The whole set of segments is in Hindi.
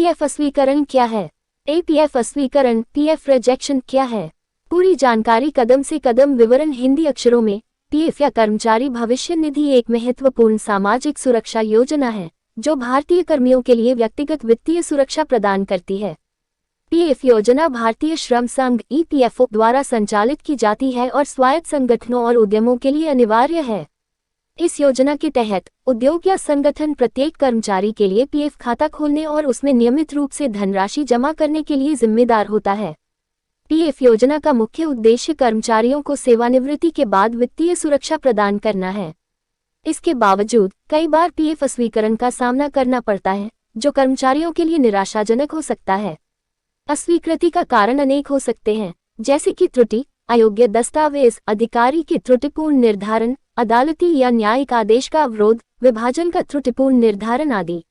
पीएफ अस्वीकरण क्या है? एपीएफ अस्वीकरण, पीएफ रिजेक्शन क्या है? पूरी जानकारी कदम से कदम विवरण हिंदी अक्षरों में। पीएफ या कर्मचारी भविष्य निधि एक महत्वपूर्ण सामाजिक सुरक्षा योजना है जो भारतीय कर्मियों के लिए व्यक्तिगत वित्तीय सुरक्षा प्रदान करती है। पीएफ योजना भारतीय श्रम संघ ईपीएफओ द्वारा संचालित की जाती है और स्वायत्त संगठनों और उद्यमों के लिए अनिवार्य है। इस योजना के तहत उद्योग या संगठन प्रत्येक कर्मचारी के लिए पीएफ खाता खोलने और उसमें नियमित रूप से धनराशि जमा करने के लिए जिम्मेदार होता है। पीएफ योजना का मुख्य उद्देश्य कर्मचारियों को सेवानिवृत्ति के बाद वित्तीय सुरक्षा प्रदान करना है। इसके बावजूद कई बार पीएफ अस्वीकरण का सामना करना पड़ता है, जो कर्मचारियों के लिए निराशाजनक हो सकता है। अस्वीकृति का कारण अनेक हो सकते हैं, जैसे कि त्रुटि, अयोग्य दस्तावेज, अधिकारी के त्रुटिपूर्ण निर्धारण, अदालती या न्यायिक आदेश का अवरोध, विभाजन का त्रुटिपूर्ण निर्धारण आदि।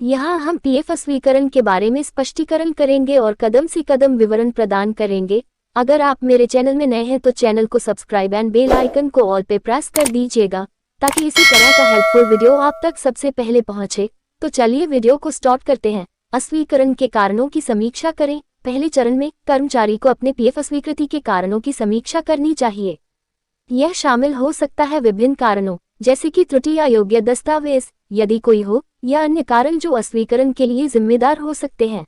यहाँ हम पीएफ अस्वीकरण के बारे में स्पष्टीकरण करेंगे और कदम से कदम विवरण प्रदान करेंगे। अगर आप मेरे चैनल में नए हैं तो चैनल को सब्सक्राइब एंड बेल आइकन को ऑल पे प्रेस कर दीजिएगा ताकि इसी तरह का हेल्पफुल वीडियो आप तक सबसे पहले पहुंचे। तो चलिए वीडियो को स्टार्ट करते हैं। अस्वीकरण के कारणों की समीक्षा करें। पहले चरण में कर्मचारी को अपने पीएफ अस्वीकृति के कारणों की समीक्षा करनी चाहिए। यह शामिल हो सकता है विभिन्न कारणों, जैसे कि त्रुटि या अयोग्य दस्तावेज, यदि कोई हो, या अन्य कारण जो अस्वीकरण के लिए जिम्मेदार हो सकते हैं।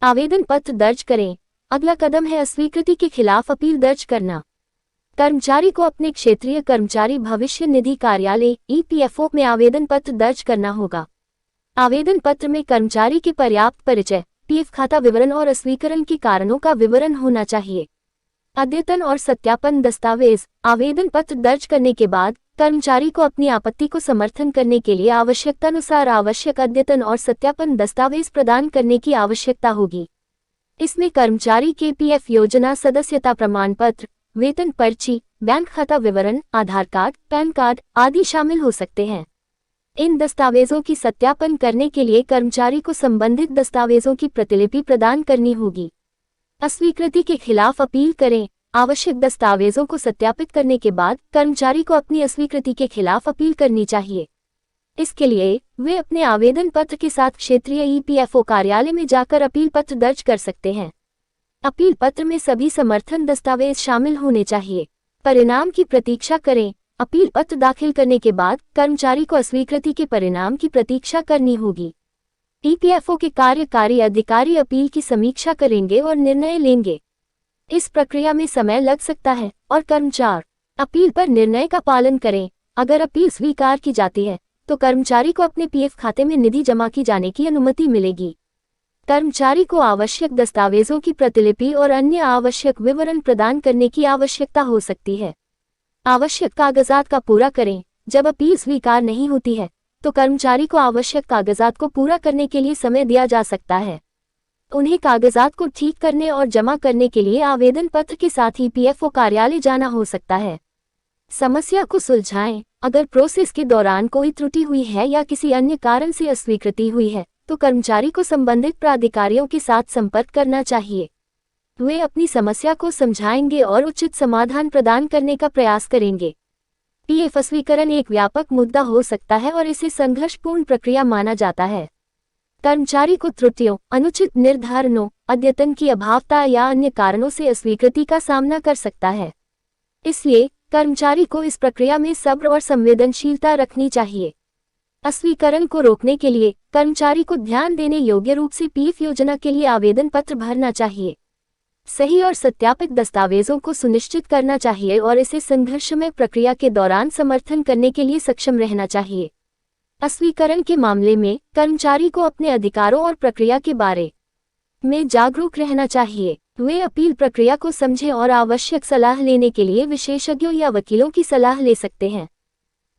आवेदन पत्र दर्ज करें। अगला कदम है अस्वीकृति के खिलाफ अपील दर्ज करना। कर्मचारी को अपने क्षेत्रीय कर्मचारी भविष्य निधि कार्यालय ईपीएफओ में आवेदन पत्र दर्ज करना होगा। आवेदन पत्र में कर्मचारी के पर्याप्त परिचय, पीएफ खाता विवरण और अस्वीकरण के कारणों का विवरण होना चाहिए। अद्यतन और सत्यापन दस्तावेज। आवेदन पत्र दर्ज करने के बाद कर्मचारी को अपनी आपत्ति को समर्थन करने के लिए आवश्यकतानुसार आवश्यक अद्यतन और सत्यापन दस्तावेज प्रदान करने की आवश्यकता होगी। इसमें कर्मचारी के पीएफ योजना सदस्यता प्रमाण पत्र, वेतन पर्ची, बैंक खाता विवरण, आधार कार्ड, पैन कार्ड आदि शामिल हो सकते हैं। इन दस्तावेजों की सत्यापन करने के लिए कर्मचारी को संबंधित दस्तावेजों की प्रतिलिपि प्रदान करनी होगी। अस्वीकृति के खिलाफ अपील करें। आवश्यक दस्तावेजों को सत्यापित करने के बाद कर्मचारी को अपनी अस्वीकृति के खिलाफ अपील करनी चाहिए। इसके लिए वे अपने आवेदन पत्र के साथ क्षेत्रीय ईपीएफओ कार्यालय में जाकर अपील पत्र दर्ज कर सकते हैं। अपील पत्र में सभी समर्थन दस्तावेज शामिल होने चाहिए। परिणाम की प्रतीक्षा करें। अपील पत्र दाखिल करने के बाद कर्मचारी को अस्वीकृति के परिणाम की प्रतीक्षा करनी होगी। ईपीएफओ के कार्यकारी अधिकारी अपील की समीक्षा करेंगे और निर्णय लेंगे। इस प्रक्रिया में समय लग सकता है और कर्मचारी अपील पर निर्णय का पालन करें। अगर अपील स्वीकार की जाती है तो कर्मचारी को अपने पीएफ खाते में निधि जमा की जाने की अनुमति मिलेगी। कर्मचारी को आवश्यक दस्तावेजों की प्रतिलिपि और अन्य आवश्यक विवरण प्रदान करने की आवश्यकता हो सकती है। आवश्यक कागजात का पूरा करें। जब अपील स्वीकार नहीं होती है तो कर्मचारी को आवश्यक कागजात को पूरा करने के लिए समय दिया जा सकता है। उन्हें कागजात को ठीक करने और जमा करने के लिए आवेदन पत्र के साथ ही ईपीएफओ कार्यालय जाना हो सकता है। समस्या को सुलझाएं। अगर प्रोसेस के दौरान कोई त्रुटि हुई है या किसी अन्य कारण से अस्वीकृति हुई है तो कर्मचारी को संबंधित प्राधिकारियों के साथ संपर्क करना चाहिए। वे अपनी समस्या को समझाएंगे और उचित समाधान प्रदान करने का प्रयास करेंगे। पीएफ अस्वीकरण एक व्यापक मुद्दा हो सकता है और इसे संघर्षपूर्ण प्रक्रिया माना जाता है। कर्मचारी को त्रुटियों, अनुचित निर्धारणों, अद्यतन की अभावता या अन्य कारणों से अस्वीकृति का सामना कर सकता है। इसलिए कर्मचारी को इस प्रक्रिया में सब्र और संवेदनशीलता रखनी चाहिए। अस्वीकरण को रोकने के लिए कर्मचारी को ध्यान देने योग्य रूप से पीएफ योजना के लिए आवेदन पत्र भरना चाहिए। सही और सत्यापित दस्तावेजों को सुनिश्चित करना चाहिए और इसे संघर्षमय प्रक्रिया के दौरान समर्थन करने के लिए सक्षम रहना चाहिए। अस्वीकरण के मामले में कर्मचारी को अपने अधिकारों और प्रक्रिया के बारे में जागरूक रहना चाहिए। वे अपील प्रक्रिया को समझें और आवश्यक सलाह लेने के लिए विशेषज्ञों या वकीलों की सलाह ले सकते हैं।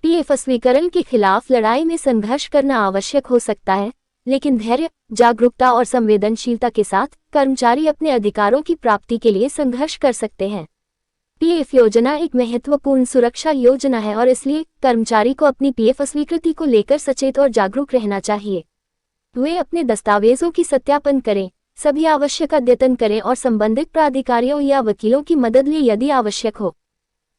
पीएफ अस्वीकरण के खिलाफ लड़ाई में संघर्ष करना आवश्यक हो सकता है, लेकिन धैर्य, जागरूकता और संवेदनशीलता के साथ कर्मचारी अपने अधिकारों की प्राप्ति के लिए संघर्ष कर सकते हैं। पीएफ योजना एक महत्वपूर्ण सुरक्षा योजना है और इसलिए कर्मचारी को अपनी पीएफ अस्वीकृति को लेकर सचेत और जागरूक रहना चाहिए। वे अपने दस्तावेजों की सत्यापन करें, सभी आवश्यक अद्यतन करें और संबंधित प्राधिकारियों या वकीलों की मदद लें यदि आवश्यक हो।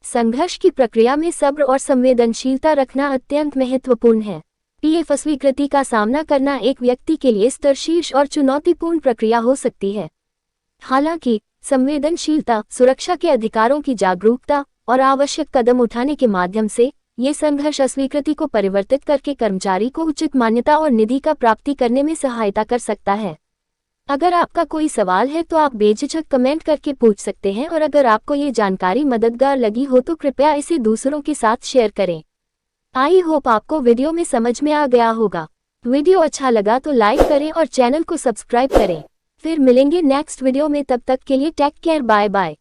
संघर्ष की प्रक्रिया में सब्र और संवेदनशीलता रखना अत्यंत महत्वपूर्ण है। पीएफ अस्वीकृति का सामना करना एक व्यक्ति के लिए स्तरशीर्ष और चुनौतीपूर्ण प्रक्रिया हो सकती है। हालांकि संवेदनशीलता, सुरक्षा के अधिकारों की जागरूकता और आवश्यक कदम उठाने के माध्यम से ये संघर्ष अस्वीकृति को परिवर्तित करके कर्मचारी को उचित मान्यता और निधि का प्राप्ति करने में सहायता कर सकता है। अगर आपका कोई सवाल है तो आप बेझिझक कमेंट करके पूछ सकते हैं, और अगर आपको ये जानकारी मददगार लगी हो तो कृपया इसे दूसरों के साथ शेयर करें। आई होप आपको वीडियो में समझ में आ गया होगा। वीडियो अच्छा लगा तो लाइक करें और चैनल को सब्सक्राइब करें। फिर मिलेंगे नेक्स्ट वीडियो में, तब तक के लिए टेक केयर, बाय बाय।